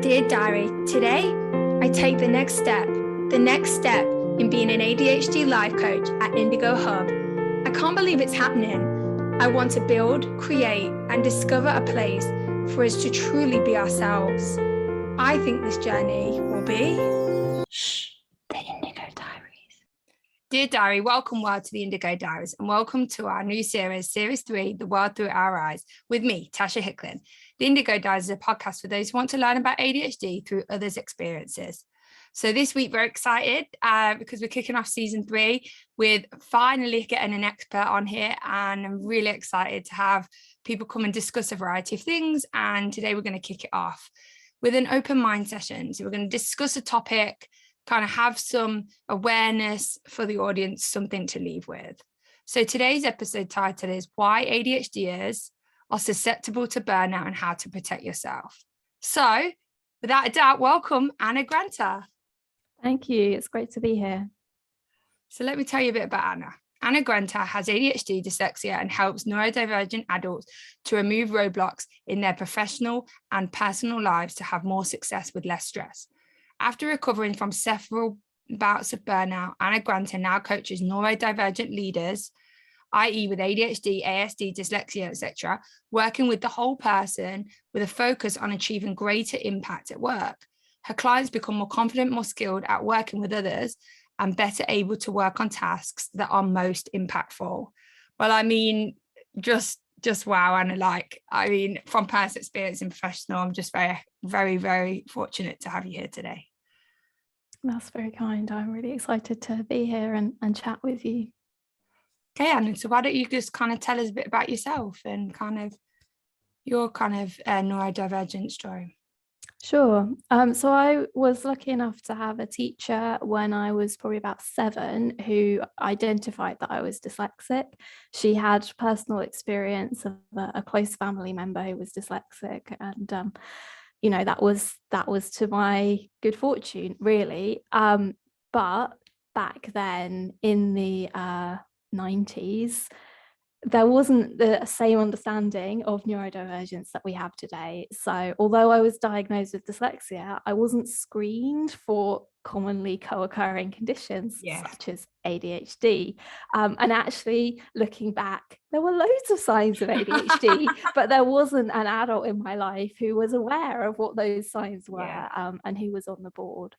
Dear Diary, today I take the next step in being an ADHD life coach at Indigo Hub. I can't believe it's happening. I want to build, create, and discover a place for us to truly be ourselves. I think this journey will be the Indigo Diaries. Dear Diary, welcome to the Indigo Diaries and welcome to our new series, Series 3, The World Through Our Eyes, with me, Natasha Hickling. The Indigo Diaries is a podcast for those who want to learn about ADHD through others' experiences. So this week we're excited because we're kicking off season 3 with finally getting an expert on here, and I'm really excited to have people come and discuss a variety of things. And today we're going to kick it off with an open mind session. So we're going to discuss a topic, kind of have some awareness for the audience, something to leave with. So today's episode title is Why ADHDers Are Susceptible to Burnout and How to Protect Yourself. So without a doubt, welcome Anna Granta. Thank you. It's great to be here. So let me tell you a bit about Anna. Anna Granta has ADHD, dyslexia, and helps neurodivergent adults to remove roadblocks in their professional and personal lives to have more success with less stress. After recovering from several bouts of burnout, Anna Granta now coaches neurodivergent leaders, i.e. with ADHD, ASD, dyslexia, etc., working with the whole person with a focus on achieving greater impact at work. Her clients become more confident, more skilled at working with others, and better able to work on tasks that are most impactful. Well, I mean, just wow. And from personal experience and professional, I'm just very, very, very fortunate to have you here today. That's very kind. I'm really excited to be here and chat with you. Okay, Anna, so why don't you just kind of tell us a bit about yourself and kind of your neurodivergent story? Sure. So I was lucky enough to have a teacher when I was probably about 7 who identified that I was dyslexic. She had personal experience of a close family member who was dyslexic, and that was to my good fortune, really. But back then in the 90s, there wasn't the same understanding of neurodivergence that we have today. So although I was diagnosed with dyslexia, I wasn't screened for commonly co-occurring conditions such as ADHD. And actually, looking back, there were loads of signs of ADHD, but there wasn't an adult in my life who was aware of what those signs were, and who was on the ball.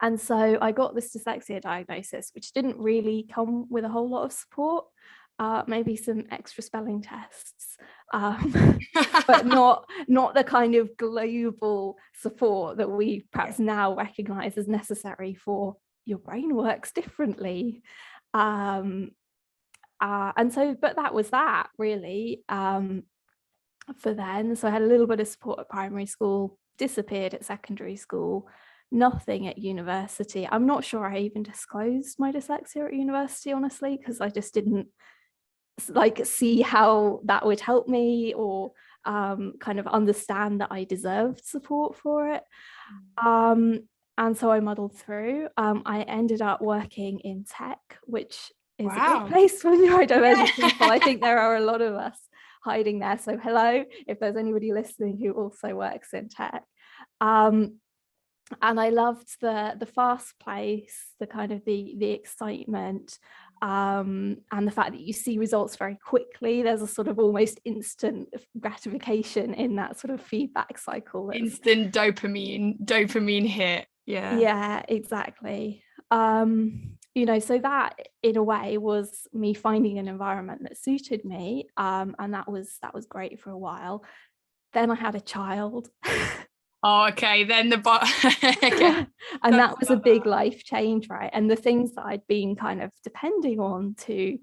And so I got this dyslexia diagnosis, which didn't really come with a whole lot of support, maybe some extra spelling tests, but not the kind of global support that we perhaps now recognise as necessary for your brain works differently. And so, but that was that really for then. So I had a little bit of support at primary school, disappeared at secondary school, nothing at university. I'm not sure I even disclosed my dyslexia at university, honestly, because I just didn't see how that would help me or kind of understand that I deserved support for it. And so I muddled through. I ended up working in tech, which is a great place for neurodivergent people. I think there are a lot of us hiding there. So hello, if there's anybody listening who also works in tech. And I loved the fast pace, the kind of the excitement, and the fact that you see results very quickly. There's a sort of almost instant gratification in that sort of feedback cycle. Instant dopamine hit. Yeah, exactly. So that in a way was me finding an environment that suited me, and that was great for a while. Then I had a child. Oh, okay. Then okay. And that was a big life change, right? And the things that I'd been kind of depending on to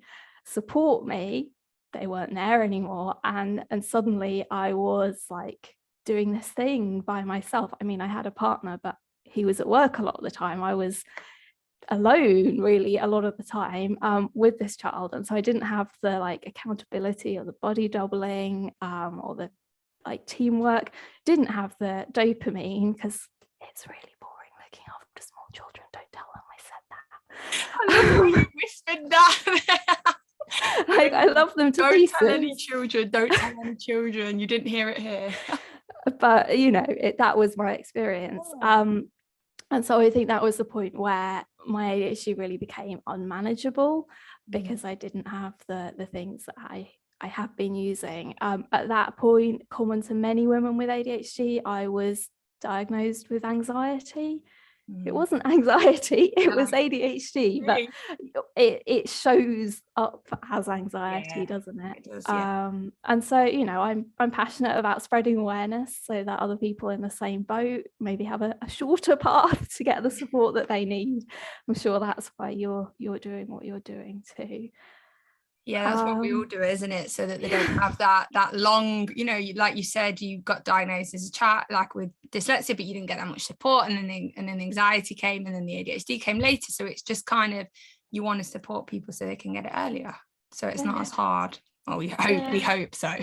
support me, they weren't there anymore. And suddenly I was like doing this thing by myself. I mean, I had a partner, but he was at work a lot of the time. I was alone really a lot of the time with this child. And so I didn't have the accountability or the body doubling or the teamwork, didn't have the dopamine, because it's really boring looking after small children. Don't tell them I said that. I love how you whispered that. I love them to pieces. Don't tell any children. You didn't hear it here. but that was my experience. And so I think that was the point where my ADHD really became unmanageable, because I didn't have the things that I have been using. At that point, common to many women with ADHD, I was diagnosed with anxiety. It wasn't anxiety, it was ADHD, but it shows up as anxiety, doesn't it? It does, and so I'm passionate about spreading awareness so that other people in the same boat maybe have a shorter path to get the support that they need. I'm sure that's why you're doing what you're doing too. Yeah, that's what we all do, isn't it? So that they don't have that long, like you said, you got diagnosed as a child, like with dyslexia, but you didn't get that much support, and then the anxiety came, and then the ADHD came later. So it's just kind of, you want to support people so they can get it earlier, so it's not as hard. Well, we hope so.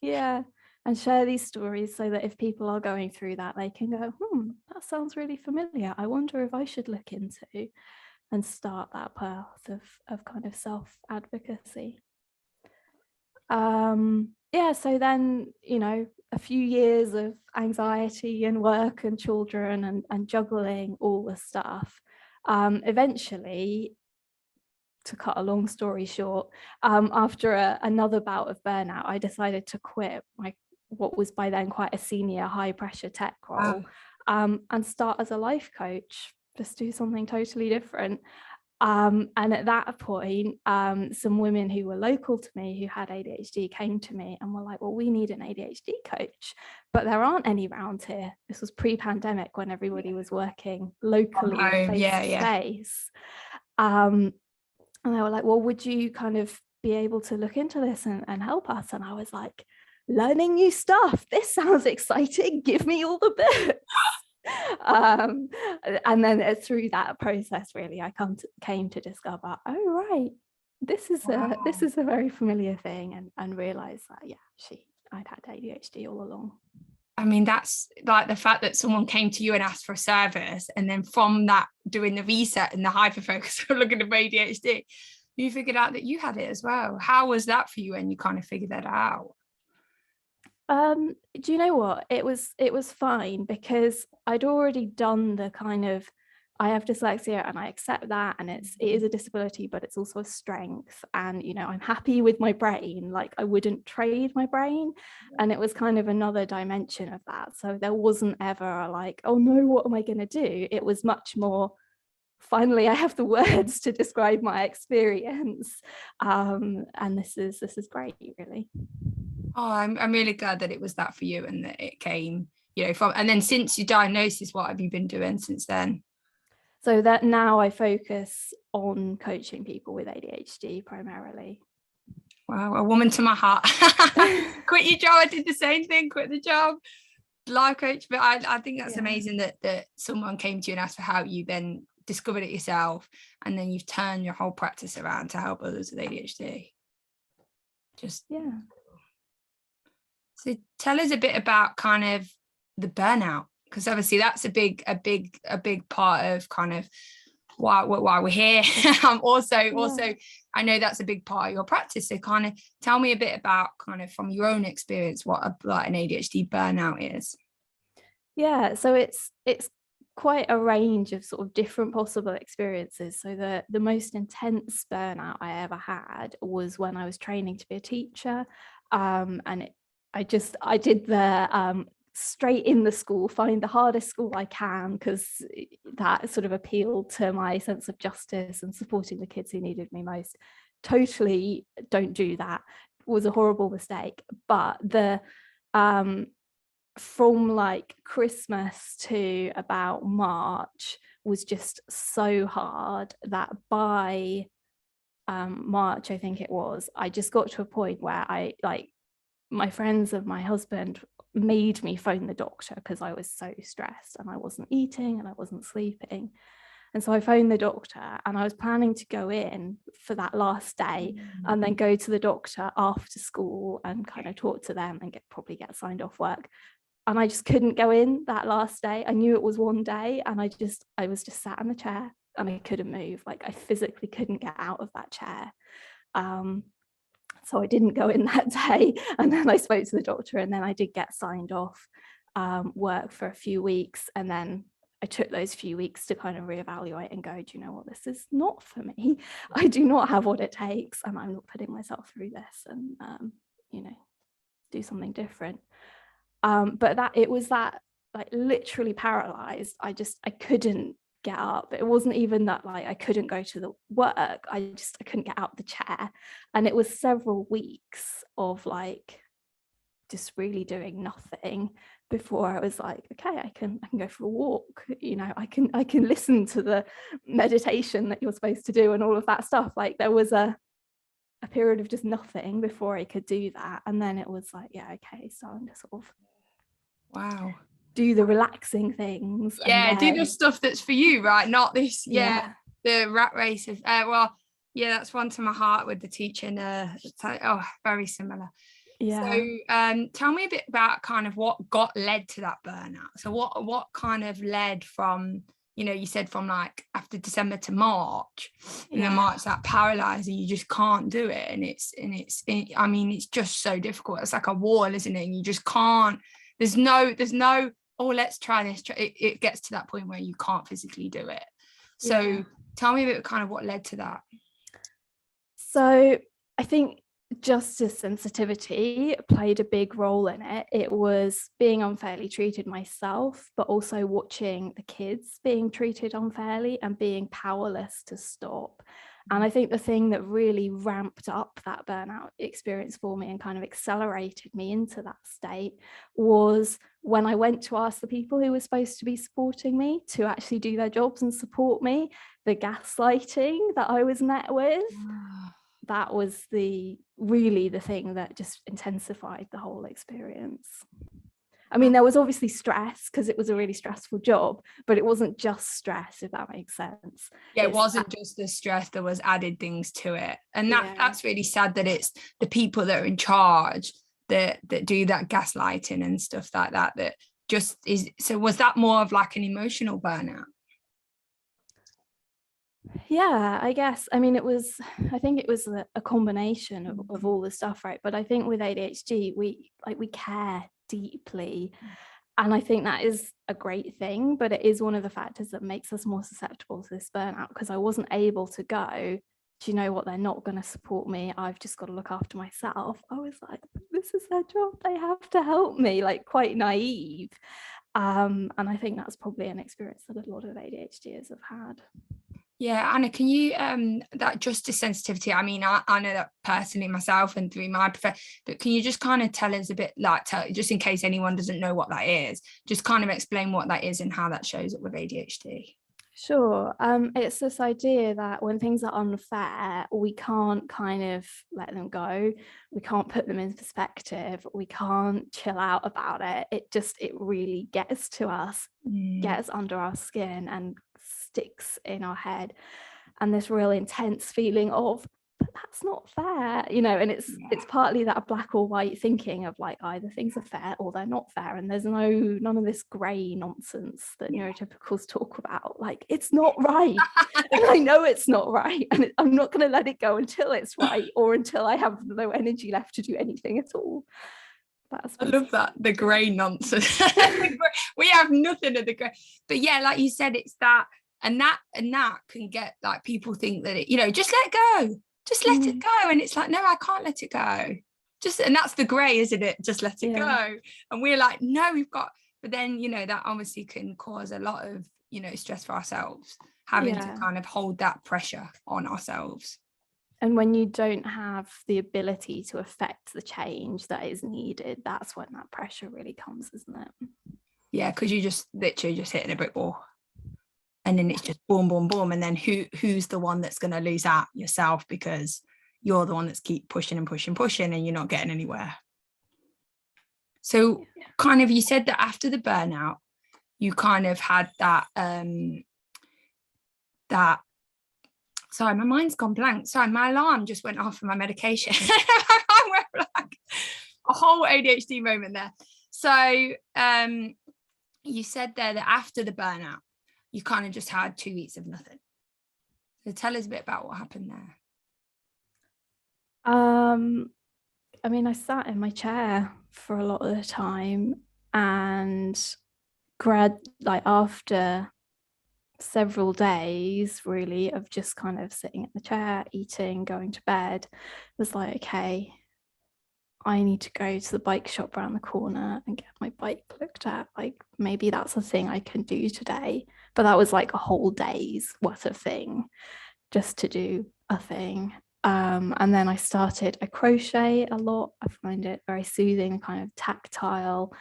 Yeah, and share these stories so that if people are going through that, they can go, that sounds really familiar. I wonder if I should look into, and start that path of kind of self-advocacy. So then, a few years of anxiety and work and children and juggling all the stuff. Eventually, to cut a long story short, after another bout of burnout, I decided to quit what was by then quite a senior high pressure tech role, and start as a life coach, just do something totally different. And at that point, some women who were local to me who had ADHD came to me and were like, well, we need an ADHD coach, but there aren't any around here. This was pre-pandemic, when everybody was working locally, face to face. And they were like, well, would you kind of be able to look into this and help us? And I was like, learning new stuff. This sounds exciting. Give me all the books. And then through that process, really, I came to discover, oh right, this is a very familiar thing, and realize that I'd had ADHD all along. I mean, that's like the fact that someone came to you and asked for a service, and then from that, doing the reset and the hyper focus of looking at ADHD, you figured out that you had it as well. How was that for you when you kind of figured that out? Do you know what? It was fine, because I'd already done the kind of, I have dyslexia and I accept that, and it is a disability, but it's also a strength, and I'm happy with my brain, like I wouldn't trade my brain. And it was kind of another dimension of that. So there wasn't ever like, oh no, what am I going to do? It was much more, finally I have the words to describe my experience, and this is great, really. Oh, I'm really glad that it was that for you, and that it came, from. And then since your diagnosis, what have you been doing since then? So that now I focus on coaching people with ADHD primarily. Wow, a woman to my heart. Quit your job. I did the same thing. Quit the job, life coach. But I think that's amazing that someone came to you and asked for help. You then discovered it yourself, and then you've turned your whole practice around to help others with ADHD. So tell us a bit about kind of the burnout, because obviously that's a big part of kind of why we're here. Also, I know that's a big part of your practice. So kind of tell me a bit about, kind of from your own experience, what an ADHD burnout is. Yeah, so it's quite a range of sort of different possible experiences. So the most intense burnout I ever had was when I was training to be a teacher, and I did the straight in the school, find the hardest school I can, because that sort of appealed to my sense of justice and supporting the kids who needed me most. Totally don't do that. It was a horrible mistake. But the from like Christmas to about March was just so hard that by March, I think it was, I just got to a point where my friends of my husband made me phone the doctor because I was so stressed and I wasn't eating and I wasn't sleeping. And so I phoned the doctor, and I was planning to go in for that last day and then go to the doctor after school and kind of talk to them and probably get signed off work. And I just couldn't go in that last day. I knew it was one day, and I was just sat in the chair and I couldn't move. Like I physically couldn't get out of that chair. So I didn't go in that day, and then I spoke to the doctor, and then I did get signed off. work for a few weeks, and then I took those few weeks to kind of reevaluate and go, do you know what, this is not for me. I do not have what it takes, and I'm not putting myself through this, and you know, do something different. But that it was that, like, literally paralyzed. I couldn't get up. It wasn't even that, like, I couldn't go to the work. I couldn't get out of the chair. And it was several weeks of like just really doing nothing before I was like, okay, I can go for a walk, you know, I can listen to the meditation that you're supposed to do and all of that stuff. Like, there was a period of just nothing before I could do that. And then it was like, yeah, okay, so I'm just sort of, wow, do the relaxing things. Yeah, and do the stuff that's for you, right? Not this, yeah, the rat race of, well, yeah, that's one to my heart with the teaching. Very similar. yeah. So tell me a bit about kind of what led to that burnout. So what kind of led from, you know, you said from like after December to March, and then March, that paralyzing, you just can't do it. And I mean, it's just so difficult. It's like a wall, isn't it? And you just can't, there's no, oh, let's try this. It gets to that point where you can't physically do it. So tell me a bit kind of what led to that. So I think justice sensitivity played a big role in it. It was being unfairly treated myself, but also watching the kids being treated unfairly and being powerless to stop. And I think the thing that really ramped up that burnout experience for me and kind of accelerated me into that state was when I went to ask the people who were supposed to be supporting me to actually do their jobs and support me, the gaslighting that I was met with. That was really the thing that just intensified the whole experience. I mean, there was obviously stress because it was a really stressful job, but it wasn't just stress, if that makes sense. Yeah, it wasn't just the stress, there was added things to it. And that's really sad that it's the people that are in charge that do that gaslighting and stuff like that just is. So was that more of like an emotional burnout? Yeah, I guess. I mean, I think it was a combination of all the stuff, right? But I think with ADHD, we care deeply. And I think that is a great thing, but it is one of the factors that makes us more susceptible to this burnout, because I wasn't able to go, do you know what, they're not going to support me, I've just got to look after myself. I was like, this is their job, they have to help me, like quite naive. And I think that's probably an experience that a lot of ADHDers have had. Yeah, Anna, can you that justice sensitivity, I mean, I know that personally myself and through my profession, but can you just kind of tell us a bit, like, just in case anyone doesn't know what that is, just kind of explain what that is and how that shows up with ADHD? Sure. It's this idea that when things are unfair, we can't kind of let them go. We can't put them in perspective. We can't chill out about it. It really gets to us, gets under our skin and sticks in our head. And this real intense feeling of, but that's not fair, you know, and it's partly that black or white thinking of like either things are fair or they're not fair, and there's none of this grey nonsense that neurotypicals talk about, like it's not right and I know it's not right, and I'm not going to let it go until it's right or until I have no energy left to do anything at all. I love that, the grey nonsense. We have nothing of the grey, but yeah, like you said, it's that, and that can get like people think that it, you know, just let go. Just let it go. And it's like, no, I can't let it go. And that's the grey, isn't it? Just let it go. And we're like, no, we've got, but then, you know, that obviously can cause a lot of, you know, stress for ourselves, having to kind of hold that pressure on ourselves. And when you don't have the ability to affect the change that is needed, that's when that pressure really comes, isn't it? Yeah, because you just literally just hitting a brick wall. And then it's just boom, boom, boom. And then who's the one that's going to lose out? Yourself, because you're the one that's keep pushing and pushing, and you're not getting anywhere. So kind of, you said that after the burnout, you kind of had that, sorry, my mind's gone blank. Sorry, my alarm just went off for my medication. I went like a whole ADHD moment there. So you said there that after the burnout, you kind of just had 2 weeks of nothing. So tell us a bit about what happened there. I mean, I sat in my chair for a lot of the time, And after several days really of just kind of sitting in the chair, eating, going to bed, was like, okay, I need to go to the bike shop around the corner and get my bike looked at. Like, maybe that's a thing I can do today. But that was like a whole day's worth of thing just to do a thing. And then I crochet a lot. I find it very soothing, kind of tactile.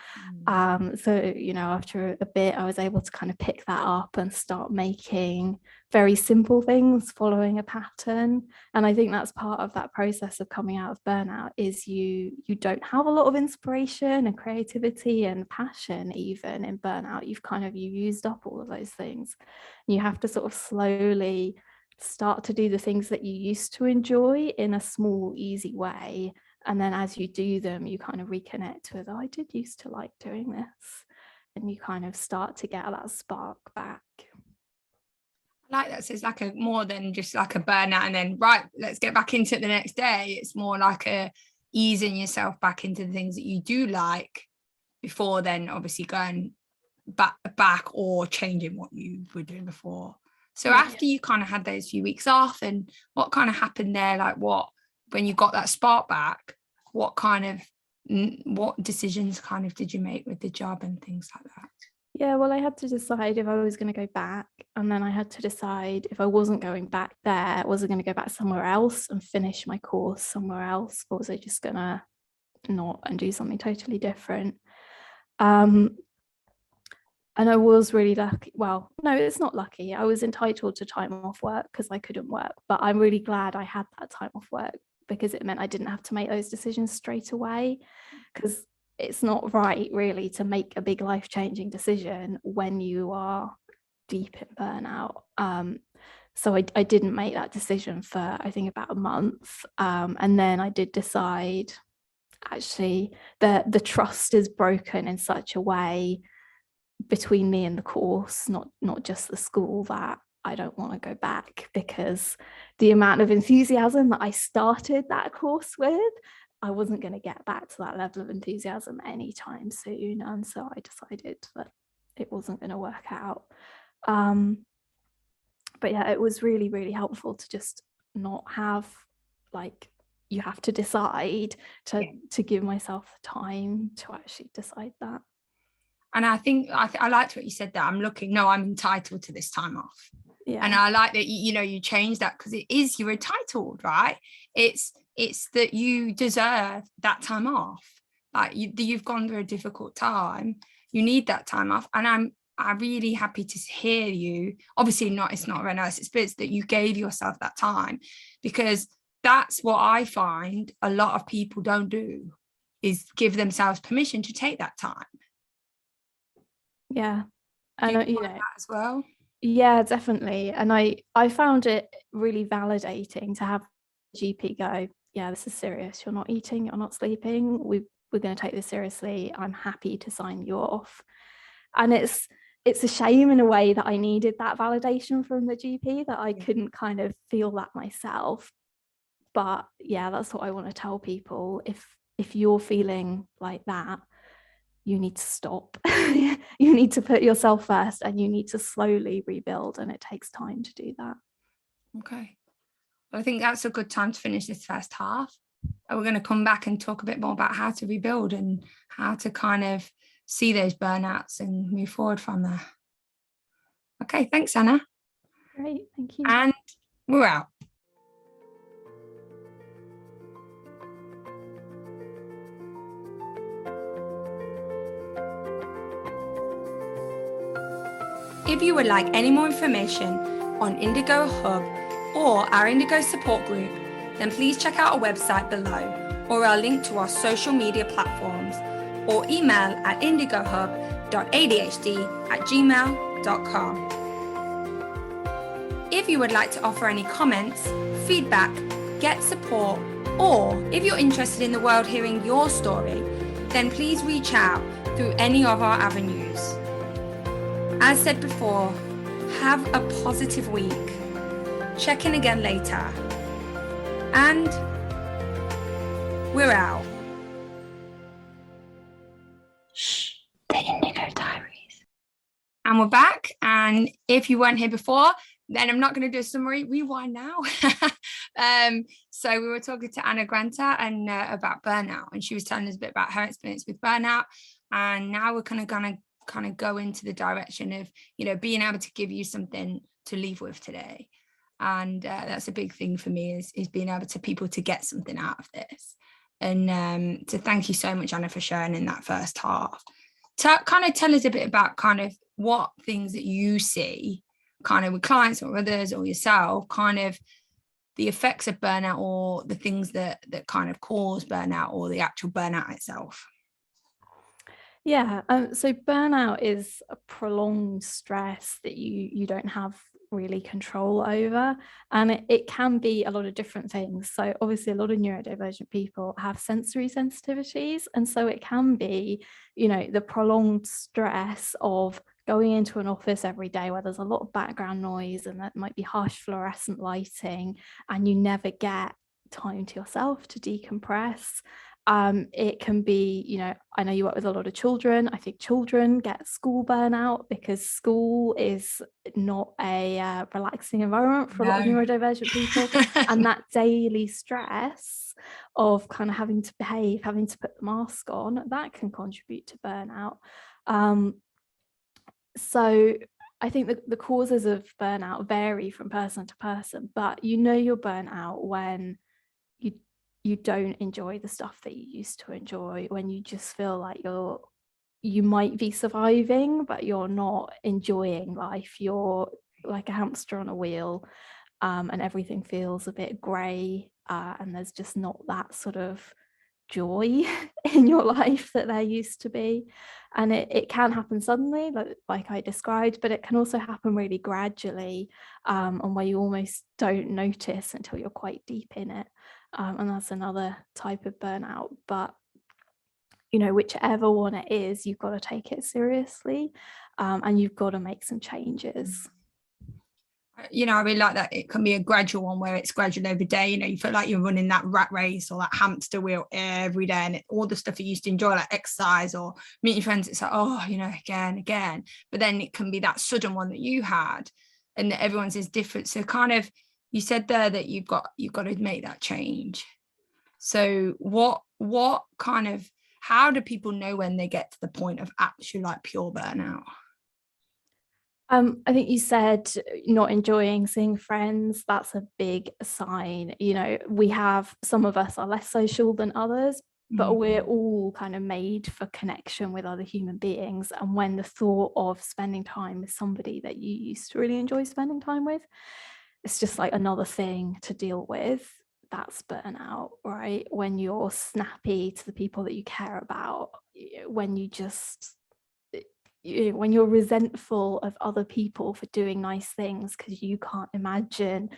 So, you know, after a bit, I was able to kind of pick that up and start making very simple things, following a pattern. And I think that's part of that process of coming out of burnout, is you don't have a lot of inspiration and creativity and passion even in burnout. You've used up all of those things. You have to sort of slowly start to do the things that you used to enjoy in a small, easy way. And then as you do them, you kind of reconnect with, oh, I did used to like doing this. And you kind of start to get that spark back. I like that. So it's like a more than just like a burnout and then, right, let's get back into it the next day. It's more like a easing yourself back into the things that you do like before then obviously going back or changing what you were doing before. So after you kind of had those few weeks off, and what kind of happened there? Like when you got that spark back, what decisions kind of did you make with the job and things like that? Yeah, well, I had to decide if I was going to go back, and then I had to decide if I wasn't going back there, was I going to go back somewhere else and finish my course somewhere else, or was I just going to not and do something totally different? And I was really lucky. Well, no, it's not lucky. I was entitled to time off work because I couldn't work. But I'm really glad I had that time off work, because it meant I didn't have to make those decisions straight away. Because it's not right, really, to make a big life-changing decision when you are deep in burnout. So I didn't make that decision for, I think, about a month. And then I did decide, actually, the trust is broken in such a way between me and the course, not just the school, that I don't want to go back, because the amount of enthusiasm that I started that course with, I wasn't going to get back to that level of enthusiasm anytime soon. And so I decided that it wasn't going to work out. But yeah, it was really, really helpful to just not have, like, you have to decide, to give myself the time to actually decide that. And I think I liked what you said, that I'm entitled to this time off. Yeah. And I like that, you change that, because you're entitled, right? It's that you deserve that time off. Like you've gone through a difficult time. You need that time off. And I'm really happy to hear you. Obviously it's not a very nice experience that you gave yourself that time, because that's what I find a lot of people don't do, is give themselves permission to take that time. Yeah. And you know that as well. Yeah, definitely. And I found it really validating to have GP go, yeah, this is serious. You're not eating, you're not sleeping. We're going to take this seriously. I'm happy to sign you off. And it's a shame in a way that I needed that validation from the GP, that I couldn't kind of feel that myself. But yeah, that's what I want to tell people. If you're feeling like that, you need to stop. You need to put yourself first, and you need to slowly rebuild, and it takes time to do that. Okay. Well, I think that's a good time to finish this first half. And we're going to come back and talk a bit more about how to rebuild and how to kind of see those burnouts and move forward from there. Okay, thanks, Anna. Great, thank you. And we're out. If you would like any more information on Indigo Hub or our Indigo support group, then please check out our website below, or our link to our social media platforms, or email at indigohub.adhd@gmail.com. If you would like to offer any comments, feedback, get support, or if you're interested in the world hearing your story, then please reach out through any of our avenues. As said before, have a positive week. Check in again later. And we're out. Shh. And we're back. And if you weren't here before, then I'm not going to do a summary. Rewind now. So we were talking to Anna Granta and about burnout, and she was telling us a bit about her experience with burnout. And now we're kind of go into the direction of, being able to give you something to leave with today. And that's a big thing for me is being able to people to get something out of this. And to thank you so much, Anna, for sharing in that first half. To kind of tell us a bit about kind of what things that you see kind of with clients or others or yourself, kind of the effects of burnout or the things that kind of cause burnout or the actual burnout itself. Yeah, so burnout is a prolonged stress that you don't have really control over, and it can be a lot of different things. So obviously a lot of neurodivergent people have sensory sensitivities, and so it can be, the prolonged stress of going into an office every day where there's a lot of background noise and that might be harsh fluorescent lighting, and you never get time to yourself to decompress. It can be, I know you work with a lot of children. I think children get school burnout because school is not a relaxing environment for a lot of neurodivergent people. And that daily stress of kind of having to behave, having to put the mask on, that can contribute to burnout. So I think that the causes of burnout vary from person to person, but you're burnt out when you don't enjoy the stuff that you used to enjoy, when you just feel like you might be surviving, but you're not enjoying life. You're like a hamster on a wheel, and everything feels a bit grey, and there's just not that sort of joy in your life that there used to be. And it can happen suddenly, like I described, but it can also happen really gradually, and where you almost don't notice until you're quite deep in it. And that's another type of burnout. But whichever one it is, you've got to take it seriously, and you've got to make some changes. I really like that. It can be a gradual one where it's gradual over day. You feel like you're running that rat race or that hamster wheel every day, and all the stuff you used to enjoy, like exercise or meeting friends, it's like, again. But then it can be that sudden one that you had, and that everyone's is different. So kind of, you said there that you've got to make that change. So what kind of, how do people know when they get to the point of actually like pure burnout? I think you said not enjoying seeing friends. That's a big sign. We have, some of us are less social than others, but we're all kind of made for connection with other human beings. And when the thought of spending time with somebody that you used to really enjoy spending time with, it's just like another thing to deal with. That's burnout, right? When you're snappy to the people that you care about, when you're resentful of other people for doing nice things because you can't imagine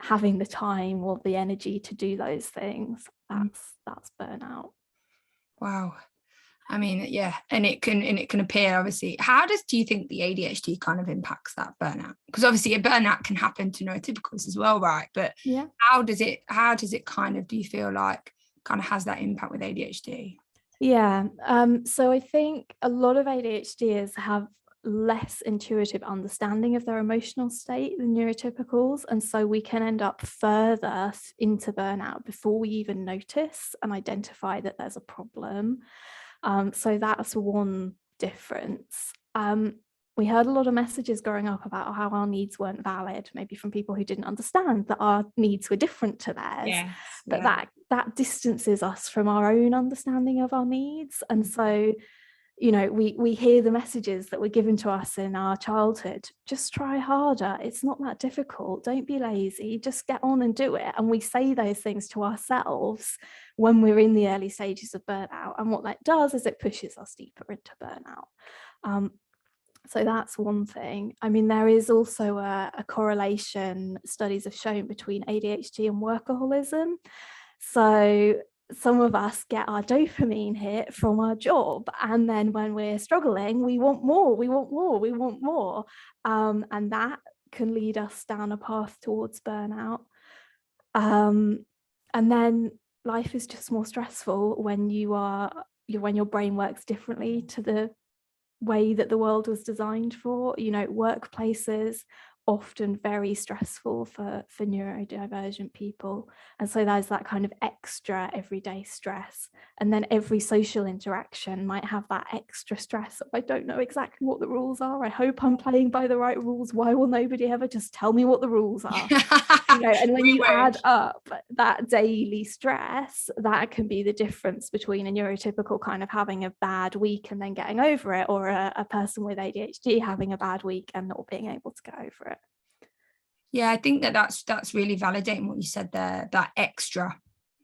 having the time or the energy to do those things, that's burnout. Wow. I mean, yeah, and it can appear, obviously. How do you think the ADHD kind of impacts that burnout? Because obviously a burnout can happen to neurotypicals as well, right? But yeah, how does it kind of, do you feel like kind of has that impact with ADHD? Yeah, so I think a lot of ADHDers have less intuitive understanding of their emotional state than neurotypicals, and so we can end up further into burnout before we even notice and identify that there's a problem. So that's one difference. We heard a lot of messages growing up about how our needs weren't valid, maybe from people who didn't understand that our needs were different to theirs. Yes, but yeah. that distances us from our own understanding of our needs. And so we hear the messages that were given to us in our childhood. Just try harder, it's not that difficult, don't be lazy, just get on and do it. And we say those things to ourselves when we're in the early stages of burnout, and what that does is it pushes us deeper into burnout. So that's one thing. I mean, there is also a correlation studies have shown between ADHD and workaholism. So some of us get our dopamine hit from our job, and then when we're struggling, we want more, and that can lead us down a path towards burnout. And then life is just more stressful when your brain works differently to the way that the world was designed for. You know, workplaces often very stressful for neurodivergent people, and so there's that kind of extra everyday stress, and then every social interaction might have that extra stress. I don't know exactly what the rules are. I hope I'm playing by the right rules. Why will nobody ever just tell me what the rules are? You know, and when you add up that daily stress, that can be the difference between a neurotypical kind of having a bad week and then getting over it, or a person with ADHD having a bad week and not being able to get over it. Yeah, I think that's really validating what you said there, that extra.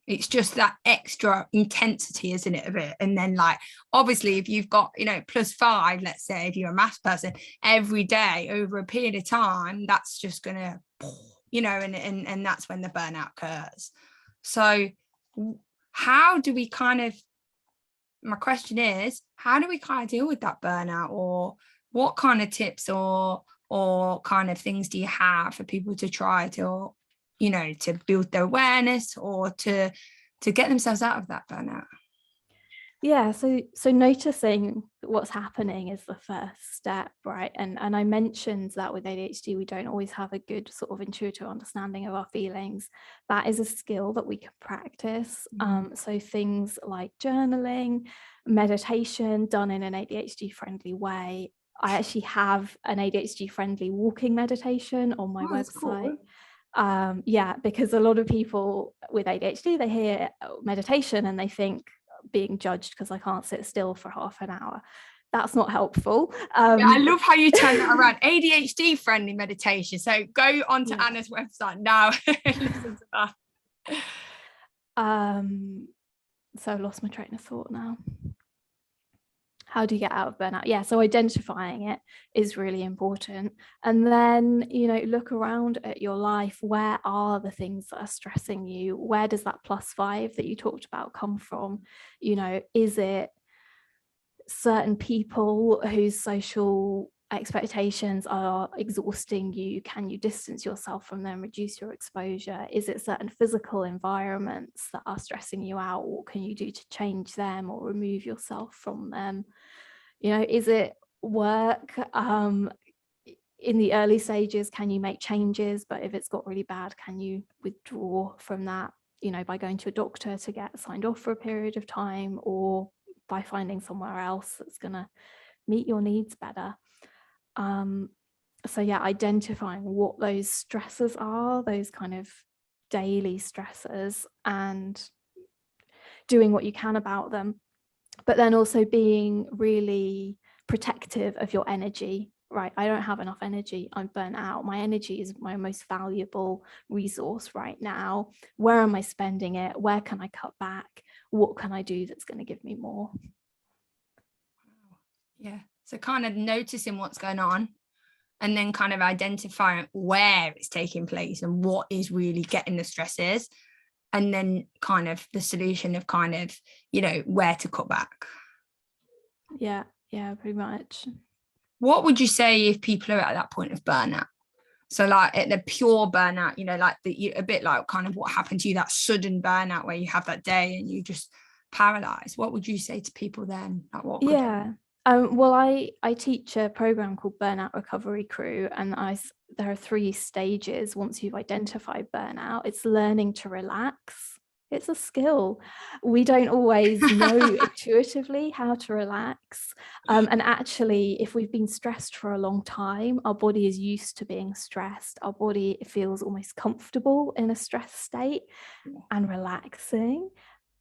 It's just that extra intensity, isn't it, of it? And then, like, obviously, if you've got, you know, +5, let's say, if you're a maths person, every day over a period of time, that's just gonna, you know, and that's when the burnout occurs. So how do we kind of, my question is, how do we kind of deal with that burnout, or what kind of tips or kind of things do you have for people to try to, you know, to build their awareness or to get themselves out of that burnout? Yeah, so noticing what's happening is the first step, right? And I mentioned that with ADHD, we don't always have a good sort of intuitive understanding of our feelings. That is a skill that we can practice. So things like journaling, meditation done in an ADHD friendly way. I actually have an ADHD friendly walking meditation on my website. Cool. Yeah, because a lot of people with ADHD, they hear meditation and they think being judged because I can't sit still for half an hour. That's not helpful. Yeah, I love how you turn that around. ADHD friendly meditation. So go onto Anna's website now. Listen to that. So I lost my train of thought now. How do you get out of burnout? Yeah, so identifying it is really important. And then, you know, look around at your life. Where are the things that are stressing you? Where does that +5 that you talked about come from? You know, is it certain people whose social expectations are exhausting you? Can you distance yourself from them, reduce your exposure? Is it certain physical environments that are stressing you out? What can you do to change them or remove yourself from them? You know, is it work? In the early stages, can you make changes? But if it's got really bad, can you withdraw from that, you know, by going to a doctor to get signed off for a period of time, or by finding somewhere else that's going to meet your needs better? So yeah, identifying what those stressors are, those kind of daily stressors, and doing what you can about them, but then also being really protective of your energy. Right, I don't have enough energy, I'm burnt out, my energy is my most valuable resource right now. Where am I spending it? Where can I cut back? What can I do that's going to give me more? Yeah, so kind of noticing what's going on, and then kind of identifying where it's taking place and what is really getting the stresses, and then kind of the solution of kind of, you know, where to cut back. Yeah, pretty much. What would you say if people are at that point of burnout? So like at the pure burnout, you know, like a bit like kind of what happened to you, that sudden burnout where you have that day and you just paralyzed. What would you say to people then? Like what could well, I teach a program called Burnout Recovery Crew, and there are 3 stages once you've identified burnout. It's learning to relax. It's a skill. We don't always know intuitively how to relax. And actually, if we've been stressed for a long time, our body is used to being stressed. Our body feels almost comfortable in a stress state, and relaxing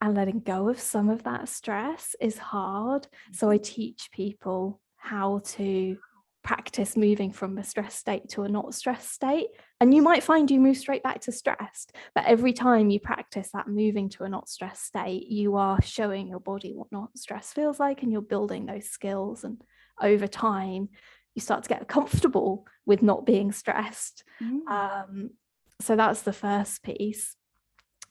and letting go of some of that stress is hard. So I teach people how to practice moving from a stress state to a not stressed state. And you might find you move straight back to stressed, but every time you practice that moving to a not stressed state, you are showing your body what not stress feels like, and you're building those skills. And over time, you start to get comfortable with not being stressed. So that's the first piece.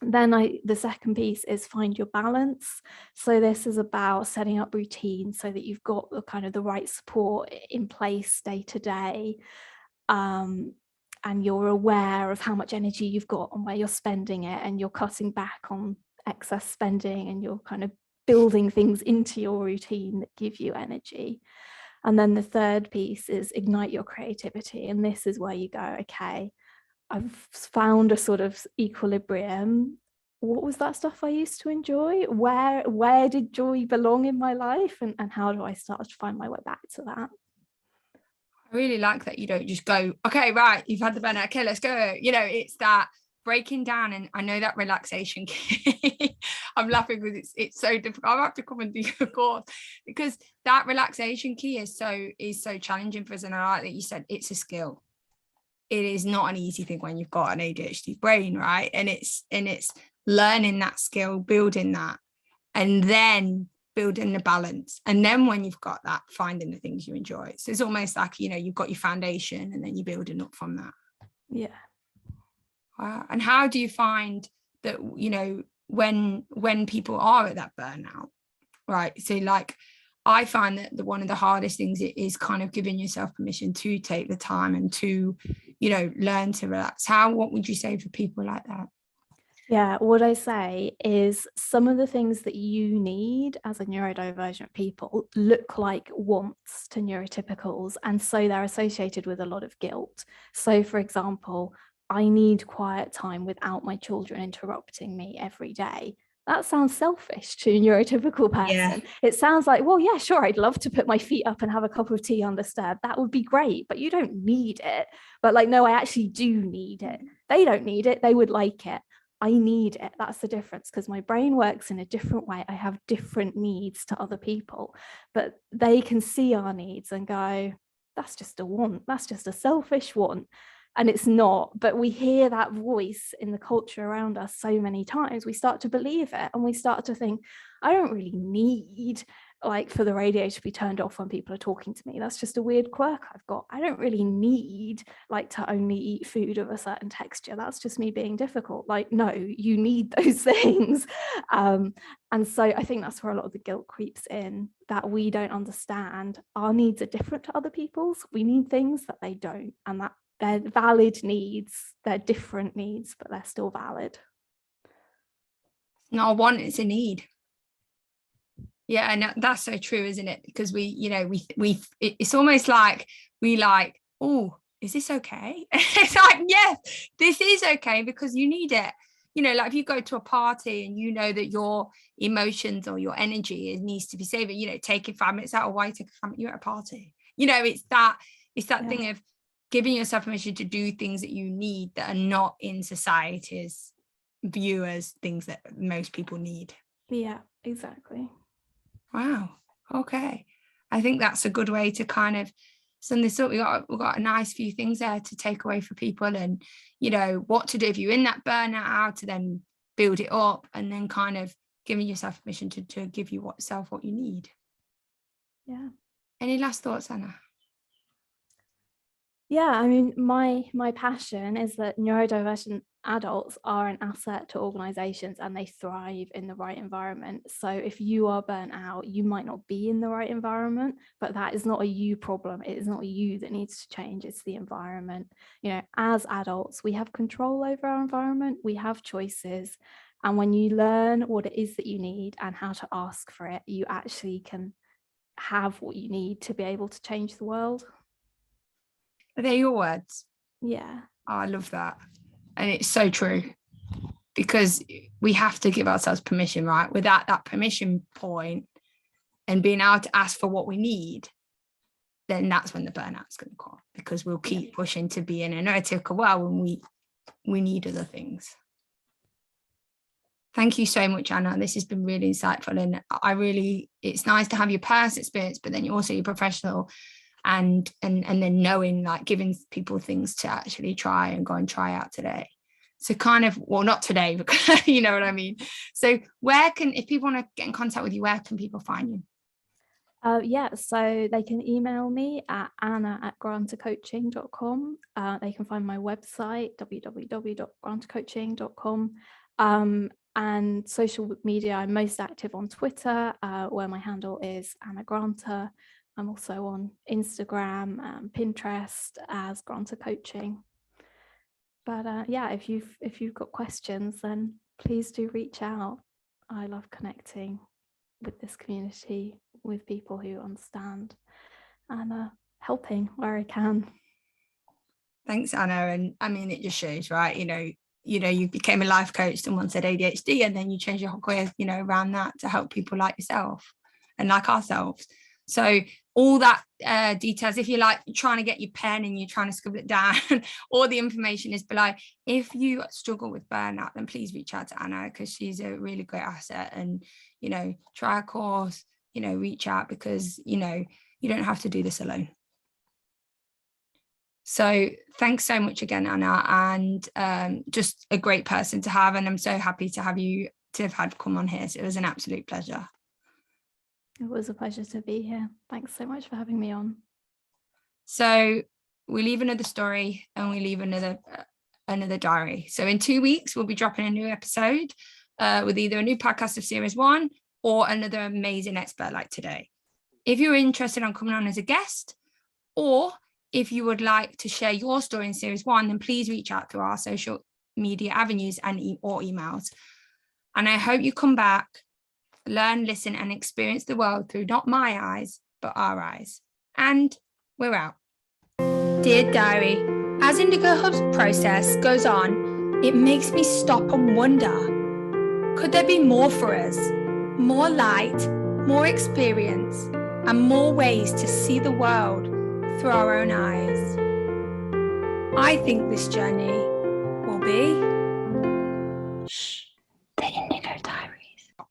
Then the second piece is find your balance. So this is about setting up routines so that you've got the kind of the right support in place day to day, and you're aware of how much energy you've got and where you're spending it, and you're cutting back on excess spending, and you're kind of building things into your routine that give you energy. And then the third piece is ignite your creativity. And this is where you go, okay, I've found a sort of equilibrium. What was that stuff I used to enjoy? Where did joy belong in my life? And how do I start to find my way back to that? I really like that you don't just go, okay, right, you've had the burnout, okay, let's go. You know, it's that breaking down. And I know that relaxation key. I'm laughing because it's so difficult. I'll have to come and do your course, because that relaxation key is so challenging for us. And I like that you said it's a skill. It is not an easy thing when you've got an ADHD brain, right? And it's learning that skill, building that, and then building the balance. And then when you've got that, finding the things you enjoy. So it's almost like, you know, you've got your foundation and then you're building up from that. Yeah. Wow. And how do you find that, you know, when people are at that burnout, right? So like, I find that one of the hardest things is kind of giving yourself permission to take the time and to, you know, learn to relax. What would you say for people like that? Yeah, what I say is some of the things that you need as a neurodivergent people look like wants to neurotypicals, and so they're associated with a lot of guilt. So for example, I need quiet time without my children interrupting me every day. That sounds selfish to a neurotypical person. Yeah. It sounds like, well, yeah, sure, I'd love to put my feet up and have a cup of tea undisturbed. That would be great, but you don't need it. But like, no, I actually do need it. They don't need it. They would like it. I need it. That's the difference, because my brain works in a different way. I have different needs to other people, but they can see our needs and go, that's just a want. That's just a selfish want. And it's not, but we hear that voice in the culture around us so many times, we start to believe it, and we start to think, I don't really need like for the radio to be turned off when people are talking to me. That's just a weird quirk I've got. I don't really need like to only eat food of a certain texture. That's just me being difficult. Like, no, you need those things. And so I think that's where a lot of the guilt creeps in, that we don't understand our needs are different to other people's. We need things that they don't, and that they're valid needs. They're different needs, but they're still valid. Not a want, it's a need. Yeah, and that's so true, isn't it? Because we, you know, it's almost like we like, oh, is this okay? It's like, yes, this is okay, because you need it. You know, like if you go to a party and you know that your emotions or your energy needs to be saved, you know, taking 5 minutes out, or why take 5 minutes? You're at a party. You know, it's that thing of giving yourself permission to do things that you need that are not in society's view as things that most people need. Yeah, exactly. Wow. Okay. I think that's a good way to kind of sum this up. We've got a nice few things there to take away for people, and, you know, what to do if you're in that burnout, how to then build it up, and then kind of giving yourself permission to give you what you need. Yeah. Any last thoughts, Anna? Yeah, I mean, my passion is that neurodivergent adults are an asset to organizations, and they thrive in the right environment. So if you are burnt out, you might not be in the right environment, but that is not a you problem. It is not you that needs to change, it's the environment. You know, as adults, we have control over our environment, we have choices. And when you learn what it is that you need and how to ask for it, you actually can have what you need to be able to change the world. Are they your words? Yeah. Oh, I love that. And it's so true, because we have to give ourselves permission, right? Without that permission point and being able to ask for what we need, then that's when the burnout's going to come, because we'll keep pushing to be in a neurotypical world when we need other things. Thank you so much, Anna. This has been really insightful, and it's nice to have your personal experience, but then you're also your professional, and then knowing, like, giving people things to actually try and go and try out today. So kind of, well, not today, because you know what I mean. So if people want to get in contact with you, where can people find you? Yeah, so they can email me at anna@grantacoaching.com. They can find my website, www.grantacoaching.com. And social media, I'm most active on Twitter, where my handle is Anna Granta. I'm also on Instagram, Pinterest as Granta Coaching. But yeah, if you've got questions, then please do reach out. I love connecting with this community, with people who understand and helping where I can. Thanks, Anna. And I mean, it just shows, right? You became a life coach, someone said ADHD, and then you changed your whole career, around that to help people like yourself and like ourselves. So all that details, if you're like trying to get your pen and you're trying to scribble it down, all the information is below. If you struggle with burnout, then please reach out to Anna, because she's a really great asset. And, try a course, reach out, because, you don't have to do this alone. So thanks so much again, Anna, and just a great person to have. And I'm so happy to have had come on here. So it was an absolute pleasure. It was a pleasure to be here. Thanks so much for having me on. So we leave another story and we leave another diary. So in 2 weeks, we'll be dropping a new episode with either a new podcast of series 1 or another amazing expert like today. If you're interested in coming on as a guest, or if you would like to share your story in series 1, then please reach out through our social media avenues or emails. And I hope you come back, learn, listen, and experience the world through not my eyes, but our eyes. And we're out. Dear Diary, as Indigo Hub's process goes on, it makes me stop and wonder, could there be more for us? More light, more experience, and more ways to see the world through our own eyes? I think this journey will be... Shh.